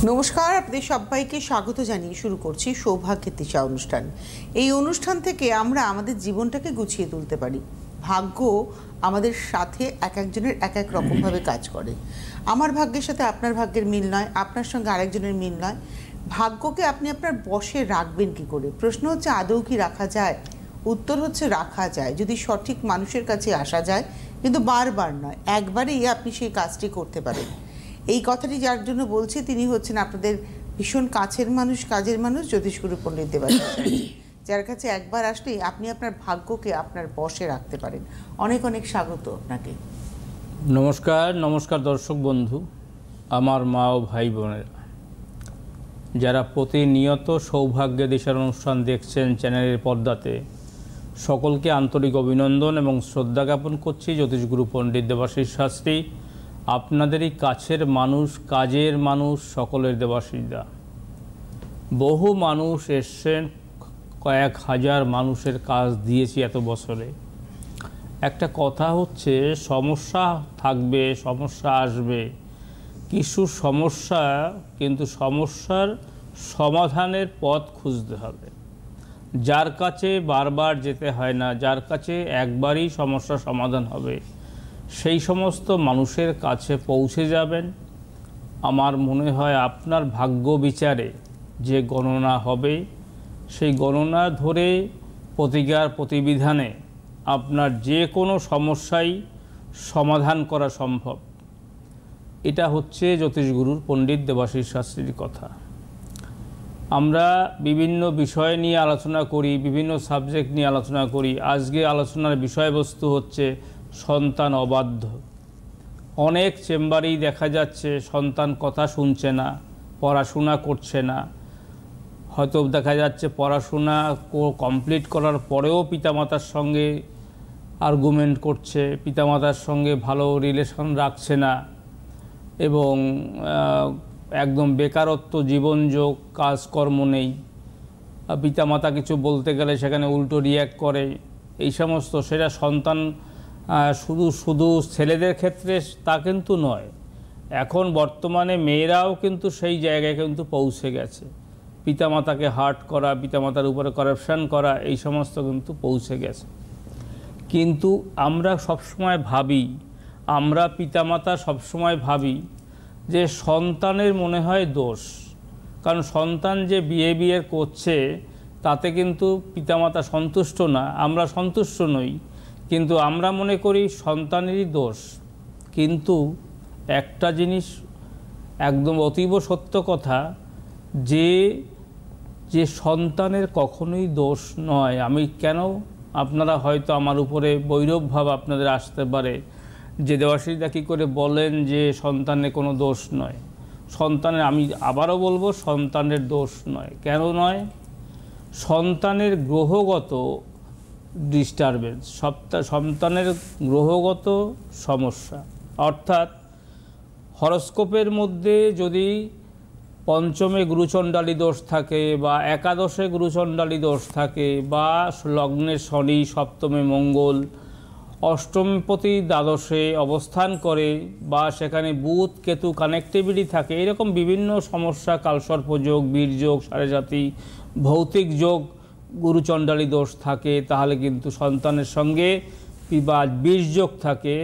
নমস্কার, আপনাদের সবাইকে স্বাগত জানিয়ে শুরু করছি সৌভাগ্যের দিশা অনুষ্ঠান। এই অনুষ্ঠান থেকে আমরা আমাদের জীবনটাকে গুছিয়ে তুলতে পারি। ভাগ্য আমাদের সাথে এক একজনের এক এক রকমভাবে কাজ করে। আমার ভাগ্যের সাথে আপনার ভাগ্যের মিল নয়, আপনার সঙ্গে আরেকজনের মিল নয়। ভাগ্যকে আপনি আপনার বশে রাখবেন কি করে? প্রশ্ন হচ্ছে আদৌ কি রাখা যায়? উত্তর হচ্ছে রাখা যায় যদি সঠিক মানুষের কাছে আসা যায়, কিন্তু বারবার নয়, একবারেই আপনি সেই কাজটি করতে পারেন। এই কথাটি যার জন্য বলছি তিনি হচ্ছেন আপনাদের ভীষণ কাছের মানুষ, কাজের মানুষ, জ্যোতিষগুরু পণ্ডিত দেবাশিস, যার কাছে একবার আসলেই আপনি আপনার ভাগ্যকে আপনার বশে রাখতে পারেন। অনেক অনেক স্বাগত আপনাকে। নমস্কার। নমস্কার দর্শক বন্ধু, আমার মা ও ভাই বোনেরা, যারা প্রতিনিয়ত সৌভাগ্যের দিশার অনুষ্ঠান দেখছেন চ্যানেলের পর্দাতে, সকলকে আন্তরিক অভিনন্দন এবং শ্রদ্ধা জ্ঞাপন করছি। জ্যোতিষগুরু পণ্ডিত দেবাশিস শাস্ত্রী, আপনাদেরই কাছের মানুষ, কাজের মানুষ, সকলের দেবাশিসদা। বহু মানুষ এসছেন, কয়েক হাজার মানুষের কাজ দিয়েছি এত বছরে। একটা কথা হচ্ছে, সমস্যা থাকবে, সমস্যা আসবে, কিছু সমস্যা, কিন্তু সমস্যার সমাধানের পথ খুঁজতে হবে। যার কাছে বারবার যেতে হয় না, যার কাছে একবারই সমস্যা সমাধান হবে, সেই সমস্ত মানুষের কাছে পৌঁছে যাবেন। আমার মনে হয় আপনার ভাগ্য বিচারে যে গণনা হবে, সেই গণনা ধরে প্রতিকার প্রতিবিধানে আপনার যে কোনো সমস্যাই সমাধান করা সম্ভব। এটা হচ্ছে জ্যোতিষগুরুর পণ্ডিত দেবাশিস শাস্ত্রীর কথা। আমরা বিভিন্ন বিষয় নিয়ে আলোচনা করি, বিভিন্ন সাবজেক্ট নিয়ে আলোচনা করি। আজকে আলোচনার বিষয়বস্তু হচ্ছে সন্তান অবাধ্য। অনেক চেম্বারেই দেখা যাচ্ছে সন্তান কথা শুনছে না, পড়াশোনা করছে না। হয়তো দেখা যাচ্ছে পড়াশোনা কমপ্লিট করার পরেও পিতামাতার সঙ্গে আর্গুমেন্ট করছে, পিতামাতার সঙ্গে ভালো রিলেশন রাখছে না, এবং একদম বেকারত্ব জীবনযোগ, কাজকর্ম নেই। পিতামাতা কিছু বলতে গেলে সেখানে উল্টো রিয়্যাক্ট করে। এই সমস্ত, সেটা সন্তান শুধু ছেলেদের ক্ষেত্রে তা কিন্তু নয়, এখন বর্তমানে মেয়েরাও কিন্তু সেই জায়গায় কিন্তু পৌঁছে গেছে। পিতামাতাকে হার্ট করা, পিতামাতার উপরে করাপশান করা, এই সমস্ত কিন্তু পৌঁছে গেছে। কিন্তু আমরা সবসময় ভাবি, আমরা পিতামাতা সবসময় ভাবি যে সন্তানের মনে হয় দোষ, কারণ সন্তান যে বিহেভিয়ার করছে তাতে কিন্তু পিতামাতা সন্তুষ্ট না, আমরা সন্তুষ্ট নই, কিন্তু আমরা মনে করি সন্তানেরই দোষ। কিন্তু একটা জিনিস একদম অতীব সত্য কথা, যে সন্তানের কখনোই দোষ নয়। আমি কেন, আপনারা হয়তো আমার উপরে বৈরভাব আপনাদের আসতে পারে যে দেবাশিসদা কী করে বলেন যে সন্তানের কোনো দোষ নয়। সন্তানের, আমি আবারও বলবো, সন্তানের দোষ নয়। কেন নয়? সন্তানের গ্রহগত ডিস্টারবেন্স, সন্তানের গ্রহগত সমস্যা। অর্থাৎ হরস্কোপের মধ্যে যদি পঞ্চমে গুরুচণ্ডালী দোষ থাকে, বা একাদশে গুরুচণ্ডালী দোষ থাকে, বা লগ্নে শনি, সপ্তমে মঙ্গল, অষ্টমপতি দ্বাদশে অবস্থান করে, বা সেখানে বুধ কেতু কানেক্টিভিটি থাকে, এরকম বিভিন্ন সমস্যা, কালসর্পযোগ, বীরযোগ, সাড়েসাতি, ভৌতিক যোগ, গুরুচণ্ডালী দোষ থাকে, তাহলে কিন্তু সন্তানের সঙ্গে বা বীরযোগ থাকে,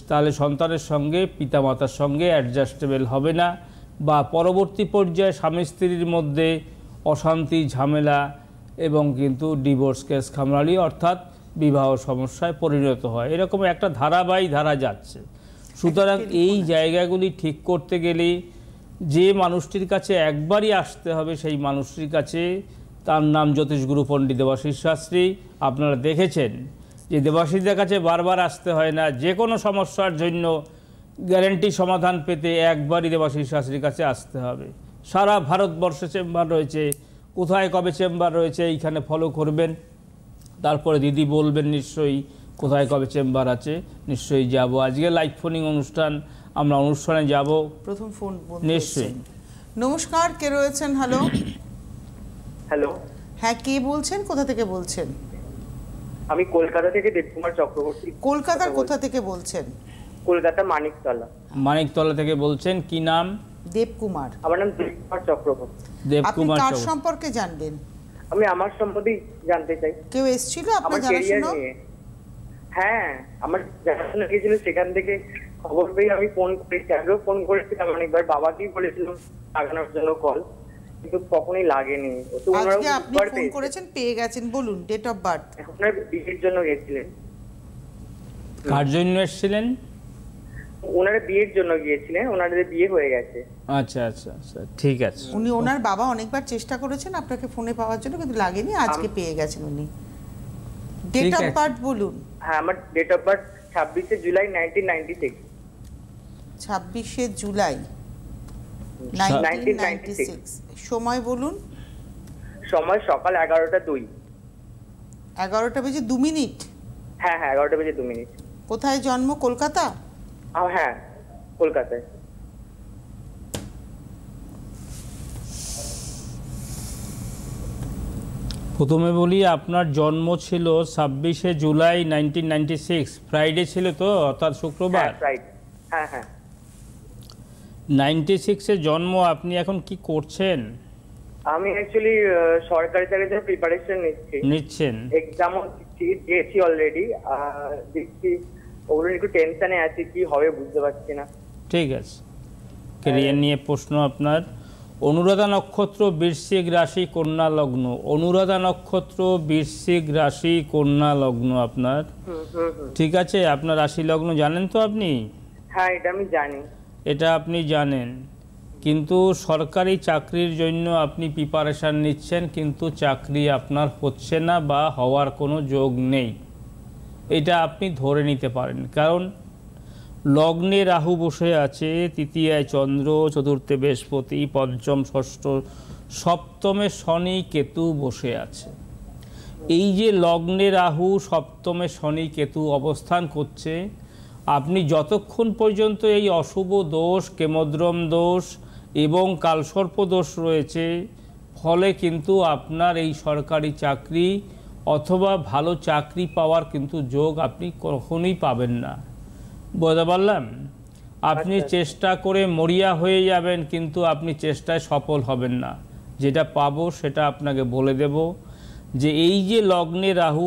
তাহলে সন্তানের সঙ্গে পিতামাতার সঙ্গে অ্যাডজাস্টেবল হবে না, বা পরবর্তী পর্যায়ে স্বামী স্ত্রীর মধ্যে অশান্তি, ঝামেলা, এবং কিন্তু ডিভোর্স কেস খামরালি, অর্থাৎ বিবাহ সমস্যায় পরিণত হয়। এরকম একটা ধারাবাহিক ধারা যাচ্ছে। সুতরাং এই জায়গাগুলি ঠিক করতে গেলে যে মানুষটির কাছে একবারই আসতে হবে, সেই মানুষটির কাছে, তার নাম জ্যোতিষগুরু পণ্ডিত দেবাশিস শাস্ত্রী। আপনারা দেখেছেন যে দেবাশিসদের কাছে বারবার আসতে হয় না, যে কোনো সমস্যার জন্য গ্যারেন্টি সমাধান পেতে একবারই দেবাশিস শাস্ত্রীর কাছে আসতে হবে। সারা ভারতবর্ষে চেম্বার রয়েছে, কোথায় কবে চেম্বার রয়েছে এইখানে ফলো করবেন, তারপরে দিদি বলবেন নিশ্চয়ই কোথায় কবে চেম্বার আছে, নিশ্চয়ই যাব। আজকে লাইভ ফোনিং অনুষ্ঠান, আমরা অনুষ্ঠানে যাব। প্রথম ফোন নিশ্চয়ই। নমস্কার, কে রয়েছেন? হ্যালো। হ্যালো, হ্যাঁ, কে বলছেন, কোথা থেকে বলছেন? আমি কলকাতা থেকে দেবকুমার চক্রবর্তী। কলকাতার কোথা থেকে বলছেন? কলকাতা মানিকতলা। মানিকতলা থেকে বলছেন, কি নাম? দেবকুমার। আমার নাম দেবকুমার চক্রবর্তী। আপনি দেবকুমার কার চৌধুরী। সম্পর্কে জানবেন? আমি আমার সম্বন্ধেই জানতে চাই, কেউ এসেছিল আমার আপনার ক্যারিয়ার জানাশোনা? নিয়ে। হ্যাঁ, আমার জানাশোনা গিয়েছিল, সেখান থেকে খবর পেয়ে আমি ফোন করেছি, আগেও ফোন করেছিলাম অনেকবার, বাবাকেই বলেছিলাম লাগানোর জন্য কল, কিন্তু কখনোই লাগেনি। তো ওনারাও আজকে আপনি বুধবার ফোন পেয়েছে। করেছেন, পেয়ে গেছেন, বলুন ডেট অফ বার্থ। ওনার বিয়ের জন্য গেছিলেন। কার জন্য এসেছিলেন? ওনারা বিয়ের জন্য গিয়েছিলেন, ওনাদের বিয়ে হয়ে গেছে। আচ্ছা আচ্ছা আচ্ছা, ঠিক আছে। উনি ওনার বাবা অনেকবার চেষ্টা করেছেন আপনাকে ফোনে পাওয়ার জন্য, কিন্তু লাগেনি, আজকে পেয়ে গেছেন উনি। ডেট ঠিক অফ আছে। বার্থ বলুন। হ্যাঁ, আমার ডেট অফ বার্থ 26শে জুলাই 1996। 26শে জুলাই 1996। সময় বলুন। সময় সকাল 11টা 2। 11টা বেজে 2 মিনিট। হ্যাঁ হ্যাঁ, 11টা বেজে 2 মিনিট। কোথায় জন্ম? কলকাতা? হ্যাঁ, কলকাতায়। প্রথমে বলি, আপনার জন্ম ছিল 26শে জুলাই 1996, ফ্রাইডে ছিল তো, অর্থাৎ শুক্রবার। রাইট। হ্যাঁ হ্যাঁ। 96-এ জন্ম। আপনি এখন কি করছেন? আমি অ্যাকচুয়ালি সরকারি চাকরির জন্য প্রিপারেশন নিচ্ছেন? এক্সামও দিয়েছি অলরেডি। দেখছি ওগুলো একটু টেনশনে আছি, কি হবে বুঝতে পারছি না। ঠিক আছে, ক্যারিয়ার নিয়ে প্রশ্ন আপনার। অনুরাধা নক্ষত্র, বৃশ্চিক রাশি, কন্যা লগ্ন। অনুরাধা নক্ষত্র, বৃশ্চিক রাশি, কন্যা লগ্ন আপনার। ঠিক আছে, আপনার রাশি লগ্ন জানেন তো আপনি? হ্যাঁ, এটা আমি জানি। এটা আপনি জানেন, কিন্তু সরকারি চাকরির জন্য আপনি প্রিপারেশান নিচ্ছেন, কিন্তু চাকরি আপনার হচ্ছে না বা হওয়ার কোনো যোগ নেই, এটা আপনি ধরে নিতে পারেন। কারণ লগ্নে রাহু বসে আছে, তৃতীয়ায় চন্দ্র, চতুর্থে বৃহস্পতি, পঞ্চম ষষ্ঠ, সপ্তমে শনি কেতু বসে আছে। এই যে লগ্নে রাহু, সপ্তমে শনি কেতু অবস্থান করছে, আপনি যতক্ষণ পর্যন্ত এই অশুভ দোষ, কেমদ্রম দোষ এবং কালসর্প দোষ রয়েছে, ফলে কিন্তু আপনার এই সরকারি চাকরি অথবা ভালো চাকরি পাওয়ার কিন্তু যোগ আপনি কখনোই পাবেন না। বুঝতে পারলাম? আপনি চেষ্টা করে মরিয়া হয়ে যাবেন, কিন্তু আপনি চেষ্টায় সফল হবেন না। যেটা পাবো সেটা আপনাকে বলে দেব, যে এই যে লগ্নে রাহু,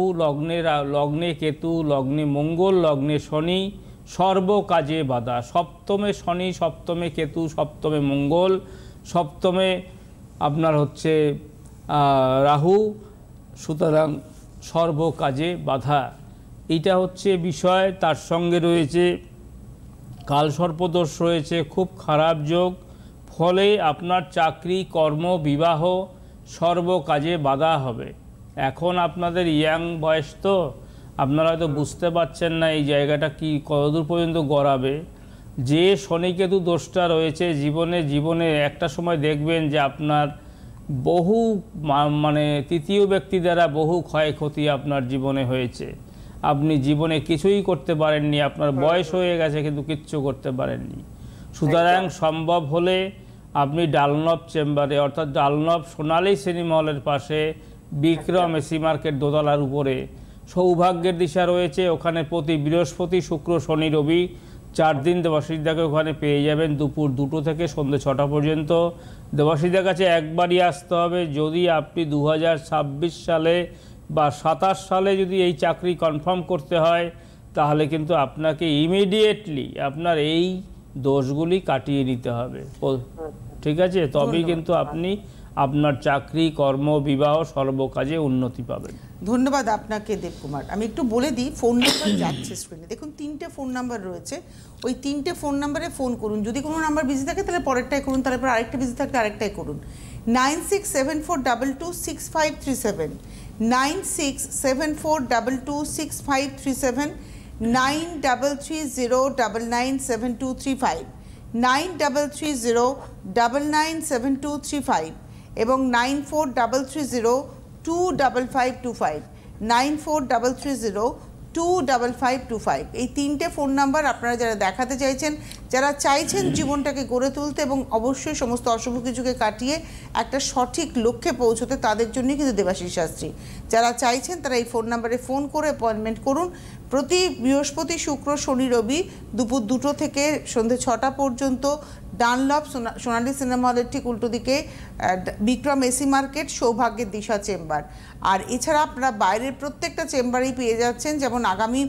লগ্নে কেতু, লগ্নে মঙ্গল, লগ্নে শনি, সর্বকাজে বাধা। সপ্তমে শনি, সপ্তমে কেতু, সপ্তমে মঙ্গল, সপ্তমে আপনার হচ্ছে রাহু, সুতরাং সর্বকাজে বাধা, এইটা হচ্ছে বিষয়। তার সঙ্গে রয়েছে কালসর্পদোষ রয়েছে, খুব খারাপ যোগ, ফলে আপনার চাকরি, কর্ম, বিবাহ সর্বকাজে বাধা হবে। এখন আপনাদের ইয়াং বয়স তো, আপনারা হয়তো বুঝতে পারছেন না এই জায়গাটা কি কতদূর পর্যন্ত গড়াবে। যে শনিকেতু দোষটা রয়েছে জীবনে একটা সময় দেখবেন যে আপনার বহু মানে তৃতীয় ব্যক্তি দ্বারা বহু ক্ষয়ক্ষতি আপনার জীবনে হয়েছে। আপনি জীবনে কিছুই করতে পারেননি, আপনার বয়স হয়ে গেছে কিন্তু কিচ্ছু করতে পারেননি। সুতরাং সম্ভব হলে আপনি ডালনব চেম্বারে, অর্থাৎ ডালনব সোনালী সিনেমা হলের পাশে বিক্রম এসি মার্কেট দোতলার উপরে সৌভাগ্যের দিশা রয়েছে, ওখানে প্রতি বৃহস্পতি, শুক্র, শনি, রবি 4 দিন দেবাশিসদাকে ওখানে পেয়ে যাবেন, দুপুর 2টো থেকে সন্ধ্যে 6টা পর্যন্ত। দেবাশিসদার কাছে একবারই আসতে হবে। যদি আপনি 2026 সালে বা 27 সালে যদি এই চাকরি কনফার্ম করতে হয়, তাহলে কিন্তু আপনাকে ইমিডিয়েটলি আপনার এই দোষগুলি কাটিয়ে নিতে হবে। ঠিক আছে? তবেই কিন্তু আপনি আপনার চাকরি, কর্ম, বিবাহ সর্বকাজে উন্নতি পাবেন। ধন্যবাদ আপনাকে দেবকুমার। আমি একটু বলে দিই, ফোন নাম্বার যাচ্ছে স্ক্রিনে, দেখুন 3টে ফোন নাম্বার রয়েছে, ওই 3টে ফোন নাম্বারে ফোন করুন। যদি কোনো নাম্বার বিজি থাকে তাহলে পরেরটাই করুন, তারপর আরেকটা বিজি থাকলে আরেকটাই করুন। 9674226537, 9674226537, 9330997235, 9330997235 এবং 9433025525, 9433025525। এই 3টে ফোন নাম্বার আপনারা যারা দেখাতে চাইছেন, যারা চাইছেন জীবনটাকে গড়ে তুলতে এবং অবশ্যই সমস্ত অশুভ কিছুকে কাটিয়ে একটা সঠিক লক্ষ্যে পৌঁছতে, তাদের জন্যই কিন্তু দেবাশিস শাস্ত্রী। যারা চাইছেন তারা এই ফোন নাম্বারে ফোন করে অ্যাপয়েন্টমেন্ট করুন। প্রতি বৃহস্পতি, শুক্র, শনি, রবি দুপুর 2টো থেকে সন্ধ্যে 6টা পর্যন্ত ডানলপ সোনালী সিনেমা হলের ঠিক উল্টো দিকে বিক্রম এসি মার্কেট, সৌভাগ্যের দিশা চেম্বার। আর এছাড়া আপনারা বাইরের প্রত্যেকটা চেম্বারেই পেয়ে যাচ্ছেন, যেমন আগামী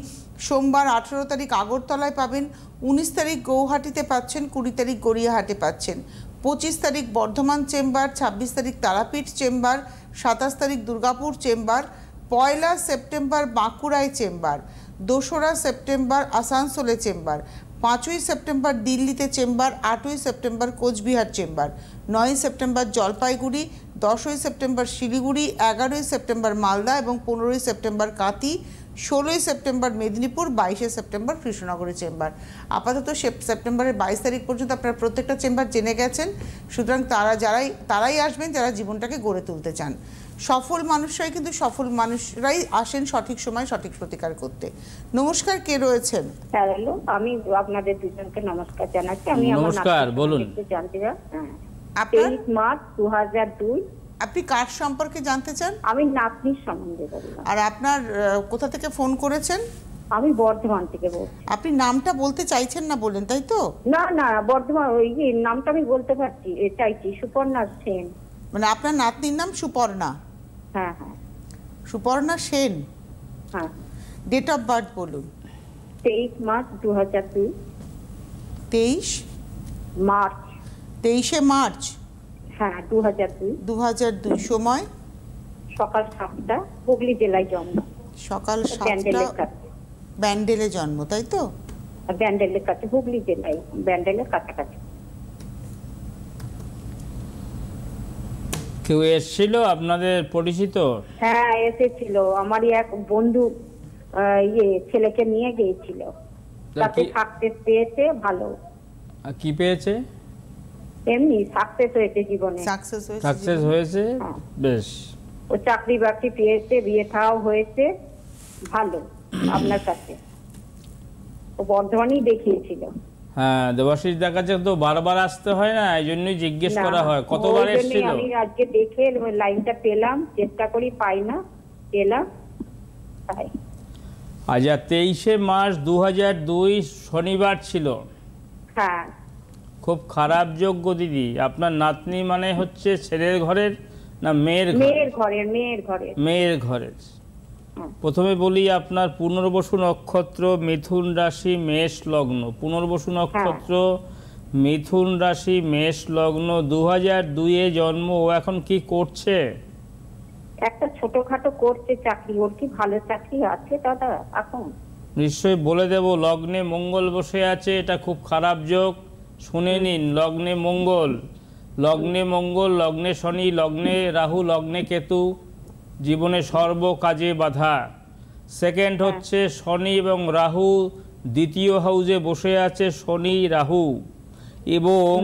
সোমবার 18 তারিখ আগরতলায় পাবেন, 19 তারিখ গৌহাটিতে পাচ্ছেন, 20 তারিখ গড়িয়াহাটে পাচ্ছেন, 25 তারিখ বর্ধমান চেম্বার, 26 তারিখ তারাপীঠ চেম্বার, 27 তারিখ দুর্গাপুর চেম্বার, 1 সেপ্টেম্বর বাঁকুড়ায় চেম্বার, 2 সেপ্টেম্বর আসানসোলে চেম্বার, 5 সেপ্টেম্বর দিল্লিতে chamber, 8 September Cooch Behar chamber, 9 September Jalpaiguri, 10 September Siliguri, 11 September Malda এবং 15 September Kanthi, 16 September Medinipur, 22 September কৃষ্ণনগরের চেম্বার। আপাতত সেপ্টেম্বরের 22 তারিখ পর্যন্ত আপনারা প্রত্যেকটা চেম্বার জেনে গেছেন। সুতরাং তারাই আসবেন যারা জীবনটাকে গড়ে তুলতে চান। সফল মানুষরাই আসেন সঠিক সময় সঠিক প্রতিকার করতে। নমস্কার, কে রয়েছেন? হ্যালো, আমি আপনাদের দুজনকে নমস্কার জানাচ্ছি। আমি নমস্কার, বলুন। জানতে চাই, আপনার 23 মার্চ 2002। আপনি কার সম্পর্কে জানতে চান? আমি নাতনির সম্বন্ধে বললাম। আর আপনার কোথা থেকে ফোন করেছেন? আমি বর্ধমান থেকে বলছি। আপনি নামটা বলতে চাইছেন না বলেন, তাই তো? না না, বর্ধমান, ওই নামটা আমি বলতে পারছি, চাইছি, সুপর্ণা সেন। মানে আপনার নাতনির নাম সুপর্ণা? হ্যাঁ হ্যাঁ। সুপর্ণা সেন। হ্যাঁ। ডেট অফ বার্থ বলুন। 23 মার্চ 2002। 23 মার্চ হ্যাঁ 2002। সময়? সকাল 7টা, হুগলি জেলায় জন্ম। সকাল 7টা, ব্যান্ডেলে জন্ম, তাই তো? ব্যান্ডেলের কাছে, হুগলি জেলায়, ব্যান্ডেলের কাছাকাছি। কেউ এসেছিল আপনাদের পরিচিত? হ্যাঁ এসেছিল, আমারই এক বন্ধু ছেলেকে নিয়ে গিয়েছিল, তাতে সাকসেস পেয়েছে, ভালো। কি পেয়েছে? এমনি সাকসেস হয়েছে জীবনে। সাকসেস হয়েছে, বেশ। ও চাকরি বাকরি পেয়েছে, বিয়ে থাও হয়েছে, ভালো। আপনার কাছে ও বর্ধমানেই দেখিয়েছিল। হ্যাঁ, দেবাশিস দার কাছে তো বারবার আসতে হয় না, এই জন্যই জিজ্ঞেস করা হয় কতবার এসেছিল। আমি আজকে দেখে লাইনটা পেলাম, চেষ্টা করি, পাই না, পেলাম তাই। আচ্ছা, 23 মার্চ 2002 শনিবার ছিল। হ্যাঁ। খুব খারাপ যোগ্য দিদি। আপনার নাতনি মানে হচ্ছে ছেলের ঘরের না মেয়ের ঘরের? মেয়ের ঘরের। প্রথমে বলি, আপনার পুনর্বসু নক্ষত্র, মিথুন রাশি, মেষ লগ্ন। পুনর্বসু নক্ষত্র, মিথুন রাশি, মেষ লগ্ন, 2002-এ জন্ম। ও এখন কি করছে? একটা ছোটখাটো করছে চাকরি। ওর কি ভালো চাকরি আছে দাদা এখন? নিশ্চয়ই বলে দেব। লগ্নে মঙ্গল বসে আছে, এটা খুব খারাপ যোগ। শুনে নিন, লগ্নে মঙ্গল, লগ্নে শনি, লগ্নে রাহু, লগ্নে কেতু, জীবনে সর্ব কাজে বাধা। সেকেন্ড হচ্ছে শনি এবং রাহু দ্বিতীয় হাউজে বসে আছে, শনি রাহু, এবং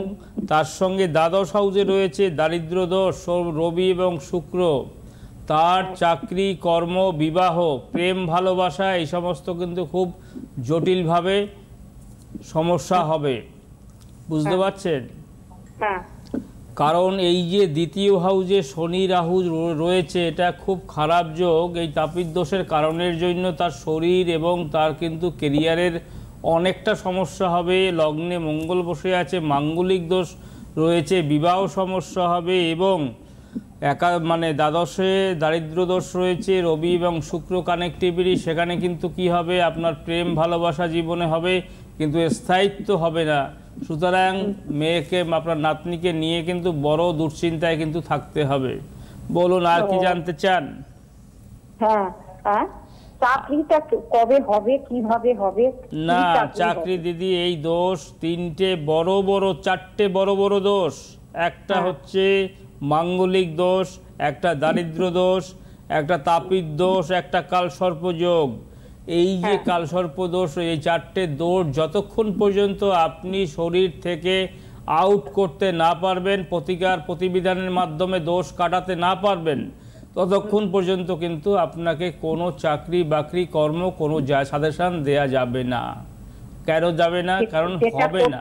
তার সঙ্গে দ্বাদশ হাউজে রয়েছে দারিদ্র দোষ, রবি এবং শুক্র। তার চাকরি, কর্ম, বিবাহ, প্রেম, ভালোবাসা, এই সমস্ত কিন্তু খুব জটিলভাবে সমস্যা হবে। বুঝতে পারছেন? কারণ এই যে দ্বিতীয় হাউজে শনি রাহু রয়েছে, এটা খুব খারাপ যোগ। এই তাপিত দোষের কারণের জন্য তার শরীর এবং তার কিন্তু কেরিয়ারের অনেকটা সমস্যা হবে। লগ্নে মঙ্গল বসে আছে, মাঙ্গলিক দোষ রয়েছে, বিবাহ সমস্যা হবে, এবং দ্বাদশে দারিদ্র দোষ রয়েছে, রবি এবং শুক্র কানেক্টিভিটি। সেখানে কিন্তু কি হবে, আপনার প্রেম ভালোবাসা জীবনে হবে, কিন্তু স্থায়িত্ব হবে না। সুতরাং মেয়েকে, আপনার নাতনিকে নিয়ে কিন্তু বড় দুশ্চিন্তায় কিন্তু থাকতে হবে। বলুন, আর কি জানতে চান? চাকরিটা কবে হবে, কিভাবে হবে? না, চাকরি দিদি, এই দোষ চারটে বড় বড় দোষ। একটা হচ্ছে মাঙ্গলিক দোষ, একটা দারিদ্র দোষ, একটা তাপিত দোষ, একটা কালসর্প যোগ। এই যে কালসর্প দোষ, এই চারটে দোষ যতক্ষণ পর্যন্ত আপনি শরীর থেকে আউট করতে না পারবেন, প্রতিবিধানের মাধ্যমে দোষ কাটাতে না পারবেন, ততক্ষণ পর্যন্ত কিন্তু আপনাকে কোনো চাকরি বাকরি কর্ম কোনো সাজেশন দেয়া যাবে না। কেন যাবে না? কারণ হবে না।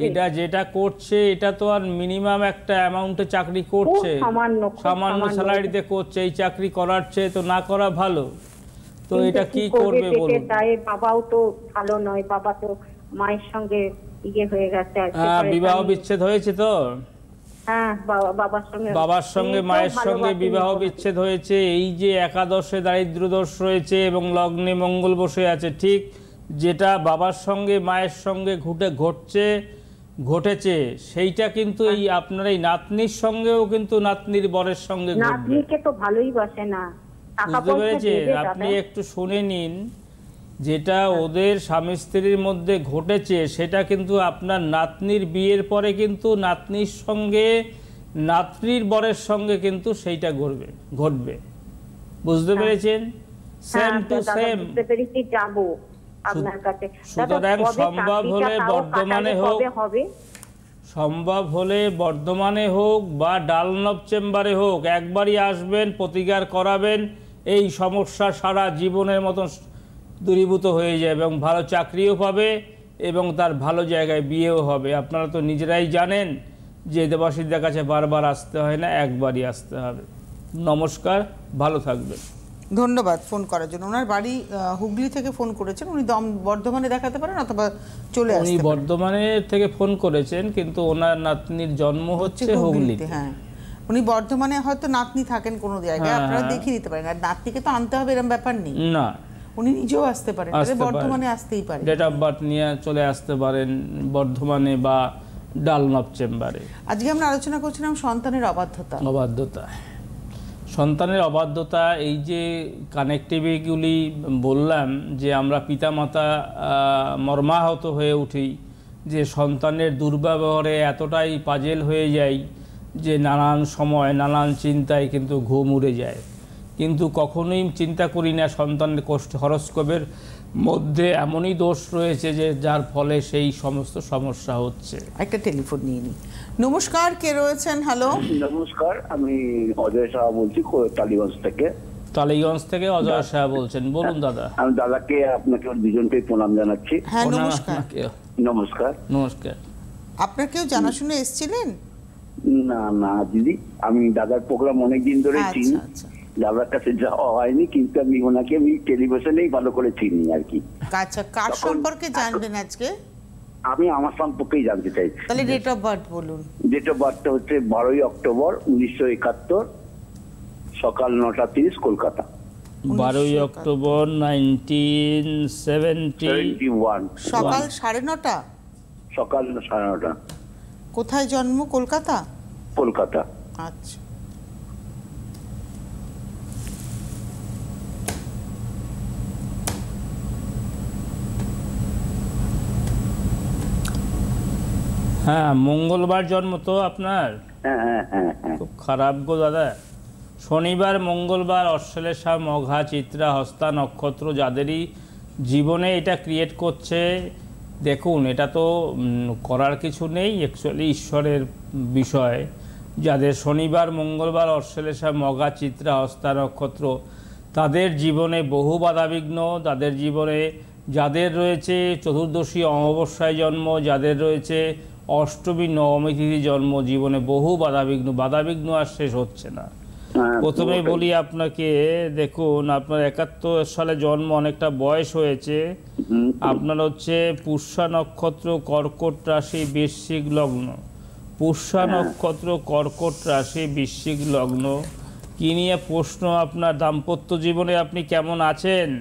এটা যেটা করছে, এটা তো আর মিনিমাম একটা অ্যামাউন্টে চাকরি করছে, সামান্য স্যালারিতে করছে। এই চাকরি করার চেয়ে তো না করা ভালো। তো এটা কি করবে বলুন? বাবাও তো ভালো নয়, বাবা তো মায়ের সঙ্গে ইয়ে হয়ে গেছে আর কি। বিবাহ বিচ্ছেদ হয়েছে তো? হ্যাঁ, বাবার সঙ্গে এই তো মায়ের সঙ্গে ভালোবাসি বিবাহ বলে। বিচ্ছেদ হয়েছে। এই যে একাদশে দারিদ্র দোষ রয়েছে এবং লগ্নে মঙ্গল বসে আছে, ঠিক যেটা বাবার সঙ্গে মায়ের সঙ্গে ঘটেছে সেইটা কিন্তু এই আপনার এই নাতনির সঙ্গেও কিন্তু নাতনির বরের সঙ্গে ঘটবে। নাতনিকে তো ভালোই বাসে না, টাকা বুঝতে পয়সা পেরেছেন? দেবে আপনি দাদা। একটু শুনে নিন, যেটা ওদের স্বামী স্ত্রীর মধ্যে ঘটেছে সেটা কিন্তু আপনার নাতনির বিয়ের পরে কিন্তু নাতনির সঙ্গে নাতনির বরের সঙ্গে কিন্তু সেইটা ঘটবে। বুঝতে পেরেছেন? সেম টু দাদা, সেম। বুঝতে পেরেছি, যাবো আপনার কাছে। সুতরাং সম্ভব হলে বর্ধমানে হোক, হবে সম্ভব হলে বর্ধমানে হোক বা ডালনব চেম্বারে হোক, একবারই আসবেন, প্রতিকার করাবেন, এই সমস্যা সারা জীবনের মতন দূরীভূত হয়ে যাবে এবং ভালো চাকরিও পাবে এবং তার ভালো জায়গায় বিয়েও হবে। আপনারা তো নিজেরাই জানেন যে দেবাশীদের কাছে বারবার আসতে হয় না, একবারই আসতে হবে। নমস্কার, ভালো থাকবেন। ধন্যবাদ ফোন করার জন্য। ওনার বাড়ি হুগলি থেকে ফোন করেছেন, উনি বর্ধমানে দেখাতে পারেন অথবা চলে উনি আসতে পারেন। বর্ধমানে থেকে ফোন করেছেন, কিন্তু ওনার নাতনির জন্ম হচ্ছে হুগলিতে। হ্যাঁ, উনি বর্ধমানে হয়তো নাতনি থাকেন কোনো জায়গায়, হ্যাঁ, আপনারা হ্যাঁ। দেখিয়ে দিতে পারেন। আর নাতনিকে তো আনতে হবে এরকম ব্যাপার নেই, না, উনি নিজেও আসতে পারেন, তাহলে আসতে পারেন। বর্ধমানে আসতেই পারেন। ডেট অফ বার্থ নিয়ে চলে আসতে পারেন বর্ধমানে বা ডালনব চেম্বারে। আজকে আমরা আলোচনা করছিলাম সন্তানের অবাধ্যতা। সন্তানের অবাধ্যতা, এই যে কানেক্টিভিটিগুলি বললাম, যে আমরা পিতামাতা মর্মাহত হয়ে উঠি, যে সন্তানের দুর্ব্যবহারে এতটাই পাজেল হয়ে যাই যে নানান সময় নানান চিন্তায় কিন্তু ঘুম উড়ে যায়, কিন্তু কখনোই চিন্তা করি না সন্তানের হরস্কোপের মধ্যে এমনই দোষ রয়েছে যে যার ফলে সেই সমস্ত সমস্যা হচ্ছে। একটা টেলিফোন নিয়ে নিই। নমস্কার, কে রয়েছেন? হ্যালো, নমস্কার, আমি অজয় সাহা বলছি টালিগঞ্জ থেকে। টালিগঞ্জ থেকে অজয় সাহা বলছেন, বলুন দাদা। আমি দাদাকে আপনাকে দুজনকে প্রণাম জানাচ্ছি। হ্যাঁ প্রণাম নমস্কার। আপনাকে। নমস্কার। নমস্কার। আপনার কেউ জানাশুনে এসেছিলেন? না না দিদি, আমি দাদার প্রোগ্রাম অনেকদিন ধরে চিনি, আচ্ছা আচ্ছা দাদার কাছে যাওয়া হয়নি, কিন্তু আমি ওনাকে আমি টেলিভিশনেই ভালো করে চিনি আর কি। আচ্ছা, কার সম্পর্কে জানবেন আজকে? আমি আমার সম্পর্কেই জানতে চাইছি। তাহলে ডেট অফ বার্থ বলুন। ডেট অফ বার্থটা হচ্ছে 12ই অক্টোবর 1971, সকাল 9:30, কলকাতা। 12ই অক্টোবর 1971, সকাল 9:30। সকাল 9:30, কোথায় জন্ম? কলকাতা। কলকাতা। আচ্ছা, হ্যাঁ, মঙ্গলবার জন্ম তো আপনার? হ্যাঁ হ্যাঁ হ্যাঁ হ্যাঁ। খুব খারাপ গো দাদা। শনিবার, মঙ্গলবার, অশ্লেষা, মঘা, চিত্রা, হস্তা নক্ষত্র যাদেরই জীবনে এটা ক্রিয়েট করছে, দেখুন এটা তো করার কিছু নেই, অ্যাকচুয়ালি ঈশ্বরের বিষয়। যাদের শনিবার, মঙ্গলবার, অশ্লেষা, মঘা, চিত্রা, হস্তা নক্ষত্র, তাদের জীবনে বহু বাধাবিঘ্ন, তাদের জীবনে যাদের রয়েছে চতুর্দশী অমাবস্যায় জন্ম, যাদের রয়েছে অষ্টমী নবমী তিথি জন্ম, জীবনে বহু বাধাবিঘ্ন আর শেষ হচ্ছে না। প্রথমে বলি আপনাকে, দেখুন আপনার 71 সালে জন্ম, অনেকটা বয়স হয়েছে। আপনার হচ্ছে পুষ্যা নক্ষত্র, কর্কট রাশি, বৃশ্চিক লগ্ন। পুষ্যা নক্ষত্র, কর্কট রাশি, বৃশ্চিক লগ্ন। কি নিয়ে প্রশ্ন আপনার? দাম্পত্য জীবনে আপনি কেমন আছেন?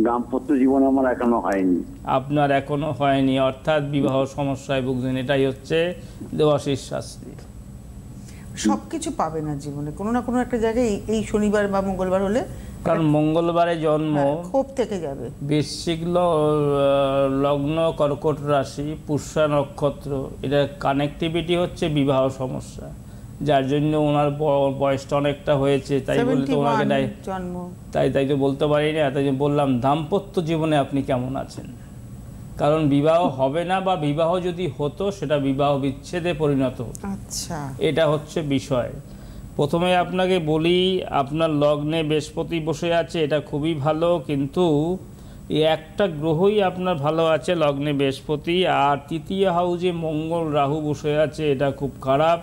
দাম্পত্য জীবন আমার এখনো হয়নি। আপনার এখনো হয়নি, অর্থাৎ বিবাহ সমস্যায় ভুগছেন, এটাই হচ্ছে দেবাশীষ শাস্ত্রী। সবকিছু পাবে না জীবনে, কোনো না কোনো একটা জায়গায় এই শনিবার বা মঙ্গলবার হলে, কারণ মঙ্গলবারে জন্ম, ক্ষোভ থেকে যাবে। বৃশ্চিক লগ্ন, কর্কট রাশি, পুষ্যা নক্ষত্র, এটা কানেক্টিভিটি হচ্ছে বিবাহ সমস্যা, যার জন্য ওনার বয়সটা অনেকটা হয়েছে, তাই বলে তো ওনাকে জন্ম, তাই তো বলতে পারি না। তাই বললাম দাম্পত্য জীবনে আপনি কেমন আছেন, কারণ বিবাহ হবে না, বা বিবাহ যদি হতো সেটা বিবাহ বিচ্ছেদে পরিণত হতো। আচ্ছা, এটা হচ্ছে বিষয়। প্রথমে আপনাকে বলি, আপনার লগ্নে বৃহস্পতি বসে আছে, এটা খুবই ভালো, কিন্তু এই একটা গ্রহই আপনার ভালো আছে, লগ্নে বৃহস্পতি, আর তৃতীয় হাউজে মঙ্গল রাহু বসে আছে, এটা খুব খারাপ।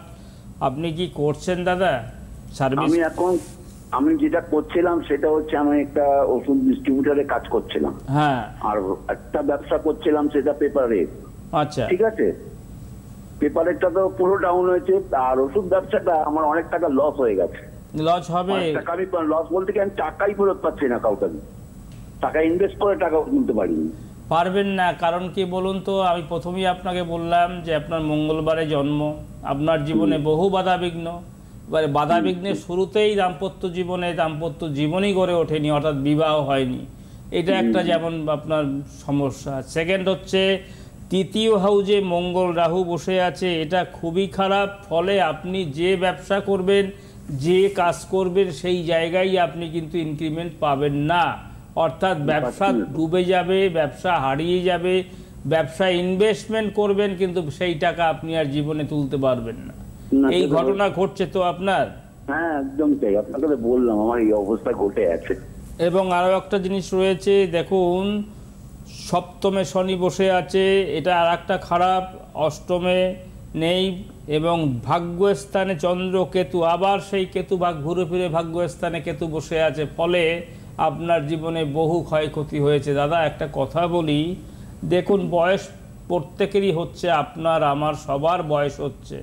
আপনি কি করছেন দাদা সার্ভিস? আমি যেটা করছিলাম সেটা হচ্ছে আমি একটা ওষুধ ডিস্ট্রিবিউটারে কাজ করছিলাম। হ্যাঁ, আর একটা ব্যবসা করছিলাম, সেটা পেপারে। আচ্ছা, ঠিক আছে, পেপারেরটা তো পুরো ডাউন হয়েছে, আর ওষুধ ব্যবসাটা আমার অনেক টাকা লস হয়ে গেছে। লস হবে। আমি লস বলতে কি, আমি টাকাই ফেরত পাচ্ছি না কাউকে, টাকা ইনভেস্ট করে টাকা তুলতে পারিনি। পারবেন না, কারণ কি বলুন তো, আমি প্রথমেই আপনাকে বললাম যে আপনার মঙ্গলবারে জন্ম, আপনার জীবনে বহু বাধাবিঘ্ন। এবারে বাধাবিঘ্নের শুরুতেই দাম্পত্য জীবনই গড়ে ওঠেনি, অর্থাৎ বিবাহ হয়নি, এটা একটা যেমন আপনার সমস্যা। সেকেন্ড হচ্ছে তৃতীয় হাউজে মঙ্গল রাহু বসে আছে, এটা খুবই খারাপ। ফলে আপনি যে ব্যবসা করবেন, যে কাজ করবেন, সেই জায়গায় আপনি কিন্তু ইনক্রিমেন্ট পাবেন না, অর্থাৎ ব্যবসা ডুবে যাবে, ব্যবসা হারিয়ে যাবে। ব্যবসা ইনভেস্টমেন্ট করবেন কিন্তু সেই টাকা আপনি আর জীবনে তুলতে পারবেন না। এই ঘটনা ঘটছে তো আপনার? হ্যাঁ, একদম তাই, আপনাকে তো বললাম আমার এই অবস্থা ঘটে আছে। এবং আরও একটা জিনিস রয়েছে, দেখুন সপ্তমে শনি বসে আছে, এটা আর একটা খারাপ। অষ্টমে নেই, এবং ভাগ্যস্থানে চন্দ্র কেতু, আবার সেই কেতু ঘুরে ফিরে ভাগ্যস্থানে কেতু বসে আছে। ফলে আপনার জীবনে বহু ক্ষয়ক্ষতি হয়েছে। দাদা একটা কথা বলি, দেখুন বয়স প্রত্যেকেরই হচ্ছে, আপনার আমার সবার বয়স হচ্ছে।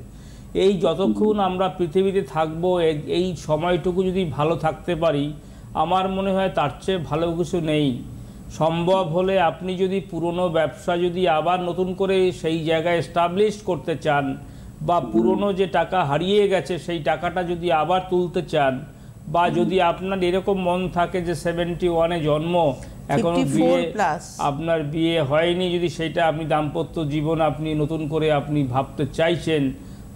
এই যতক্ষণ আমরা পৃথিবীতে থাকবো, এই সময়টুকু যদি ভালো থাকতে পারি, আমার মনে হয় তার চেয়ে ভালো কিছু নেই। সম্ভব হলে আপনি যদি পুরনো ব্যবসা যদি আবার নতুন করে সেই জায়গায় এস্টাবলিশ করতে চান, বা পুরনো যে টাকা হারিয়ে গেছে সেই টাকাটা যদি আবার তুলতে চান, বা যদি আপনার এরকম মন থাকে যে 71-এ জন্ম, এখনো আপনার বিয়ে হয়নি, যদি সেইটা আপনি দাম্পত্য জীবন আপনি নতুন করে আপনি ভাবতে চাইছেন,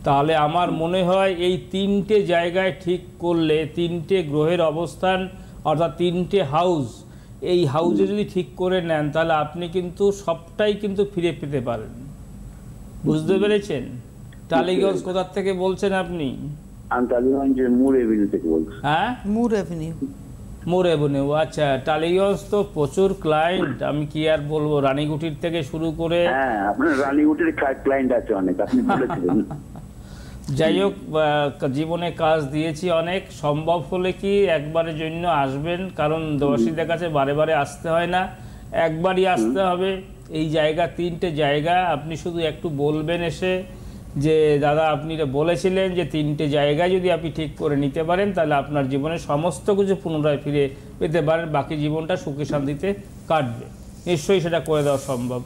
তাহলে আমার মনে হয় এই 3টে জায়গায় ঠিক করলে, 3টে গ্রহের অবস্থান অর্থাৎ 3টে হাউস, এই হাউসে যদি ঠিক করে নেন, তাহলে আপনি কিন্তু সবটাই কিন্তু ফিরে পেতে পারেন। বুঝতে পেরেছেন? টালিগঞ্জ কোথা থেকে বলছেন আপনি? আমি টালিগঞ্জের মুর এভিনিউ থেকে বলছি। হ্যাঁ, মুর এভিনিউ। আচ্ছা, টালিগঞ্জ তো প্রচুর ক্লায়েন্ট, আমি কি আর বলবো, রানীগুটির থেকে শুরু করে। হ্যাঁ, আপনার রানীগুটির ক্লায়েন্ট আছে অনেক, আপনি বলেছিলেন। যাই হোক, জীবনে কাজ দিয়েছি অনেক। সম্ভব হলে কি একবারের জন্য আসবেন, কারণ দেবাশীদের কাছে বারে বারে আসতে হয় না, একবারই আসতে হবে। এই জায়গা 3টে জায়গা, আপনি শুধু একটু বলবেন এসে যে দাদা আপনি বলেছিলেন যে 3টে জায়গায় যদি আপনি ঠিক করে নিতে পারেন, তাহলে আপনার জীবনে সমস্ত কিছু পুনরায় ফিরে পেতে পারেন, বাকি জীবনটা সুখে শান্তিতে কাটবে। নিশ্চয়ই সেটা করে দেওয়া সম্ভব।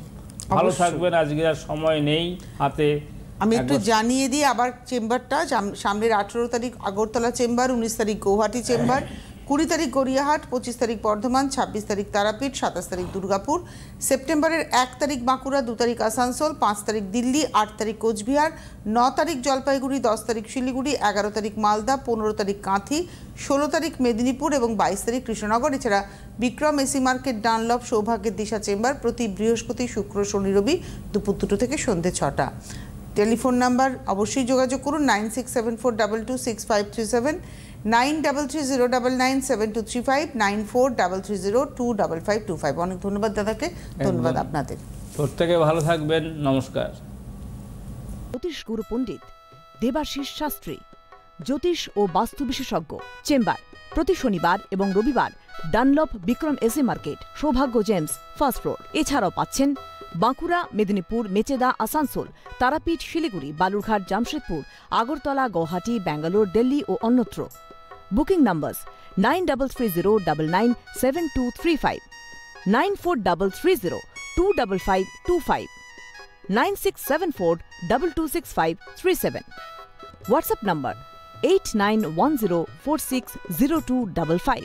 ভালো থাকবেন, আজকে আর সময় নেই হাতে। আমি একটু জানিয়ে দিই আবার চেম্বারটা। সামনের 18 তারিখ আগরতলা চেম্বার, 19 তারিখ গৌহাটি চেম্বার, 20 তারিখ গড়িয়াহাট, 25 তারিখ বর্ধমান, 26 তারিখ তারাপীঠ, 27 তারিখ দুর্গাপুর, সেপ্টেম্বরের 1 তারিখ বাঁকুড়া, 2 তারিখ আসানসোল, 5 তারিখ দিল্লি, 8 তারিখ কোচবিহার, 9 তারিখ জলপাইগুড়ি, 10 তারিখ শিলিগুড়ি, 11 তারিখ মালদা, 15 তারিখ কাঁথি, 16 তারিখ মেদিনীপুর এবং 22 তারিখ কৃষ্ণনগর। এছাড়া বিক্রম এসি মার্কেট, ডানলপ, সৌভাগ্যের দিশা চেম্বার প্রতি বৃহস্পতি, শুক্র, শনি, রবি দুপুর 2টো থেকে সন্ধ্যে 6টা। টেলিফোন নাম্বার অবশ্যই যোগাযোগ করুন 9674226537, 9330997235, 9433025525। অনেক ধন্যবাদ দাদাকে, ধন্যবাদ আপনাদের। প্রত্যেকে ভালো থাকবেন, নমস্কার। জ্যোতিষ গুরু পণ্ডিত দেবাশিস শাস্ত্রী, জ্যোতিষ ও বাস্তু বিশেষজ্ঞ, চেম্বার প্রতি শনিবার এবং রবিবার ডানলপ, বিক্রম এসি মার্কেট, সৌভাগ্য জেমস, ফার্স্ট ফ্লোর। এছাড়াও পাচ্ছেন বাঁকুড়া, মেদিনীপুর, মেচেদা, আসানসোল, তারাপীঠ, শিলিগুড়ি, বালুরঘাট, জামশেদপুর, আগরতলা, গৌহাটি, ব্যাঙ্গালোর, দিল্লি ও অন্যত্র। Booking numbers 9330997235, 9433025525, 9674226537। হোয়াটসঅ্যাপ নম্বর 8910460255।